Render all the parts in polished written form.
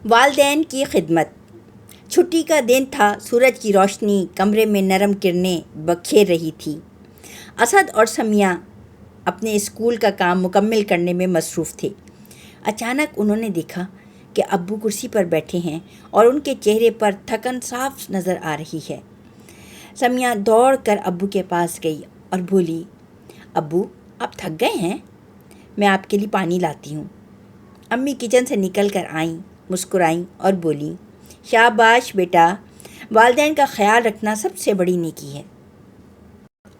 والدین کی خدمت۔ چھٹی کا دن تھا، سورج کی روشنی کمرے میں نرم کرنیں بکھیر رہی تھی۔ اسد اور سمیہ اپنے اسکول کا کام مکمل کرنے میں مصروف تھے۔ اچانک انہوں نے دیکھا کہ ابو کرسی پر بیٹھے ہیں اور ان کے چہرے پر تھکن صاف نظر آ رہی ہے۔ سمیہ دوڑ کر ابو کے پاس گئی اور بولی، ابو آپ تھک گئے ہیں؟ میں آپ کے لیے پانی لاتی ہوں۔ امی کچن سے نکل کر آئیں، مسکرائیں اور بولیں، شاباش بیٹا، والدین کا خیال رکھنا سب سے بڑی نیکی ہے۔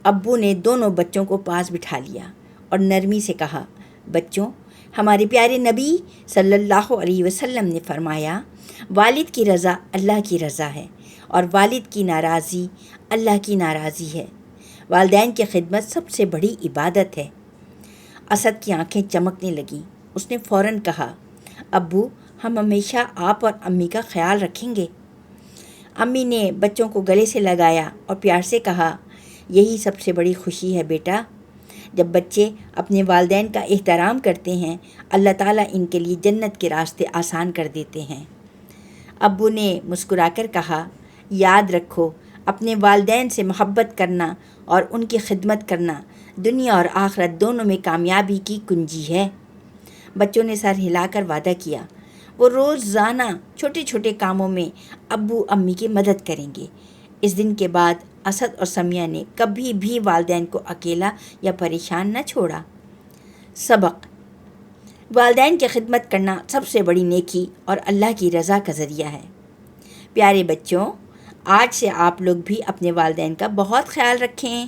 ابو نے دونوں بچوں کو پاس بٹھا لیا اور نرمی سے کہا، بچوں، ہمارے پیارے نبی صلی اللہ علیہ وسلم نے فرمایا، والد کی رضا اللہ کی رضا ہے اور والد کی ناراضی اللہ کی ناراضی ہے۔ والدین کی خدمت سب سے بڑی عبادت ہے۔ اسد کی آنکھیں چمکنے لگیں۔ اس نے فوراً کہا، ابو ہم ہمیشہ آپ اور امی کا خیال رکھیں گے۔ امی نے بچوں کو گلے سے لگایا اور پیار سے کہا، یہی سب سے بڑی خوشی ہے بیٹا۔ جب بچے اپنے والدین کا احترام کرتے ہیں، اللہ تعالیٰ ان کے لیے جنت کے راستے آسان کر دیتے ہیں۔ ابو نے مسکرا کر کہا، یاد رکھو، اپنے والدین سے محبت کرنا اور ان کی خدمت کرنا دنیا اور آخرت دونوں میں کامیابی کی کنجی ہے۔ بچوں نے سر ہلا کر وعدہ کیا، وہ روزانہ چھوٹے چھوٹے کاموں میں ابو امی کی مدد کریں گے۔ اس دن کے بعد اسد اور سمیہ نے کبھی بھی والدین کو اکیلا یا پریشان نہ چھوڑا۔ سبق: والدین کی خدمت کرنا سب سے بڑی نیکی اور اللہ کی رضا کا ذریعہ ہے۔ پیارے بچوں، آج سے آپ لوگ بھی اپنے والدین کا بہت خیال رکھیں۔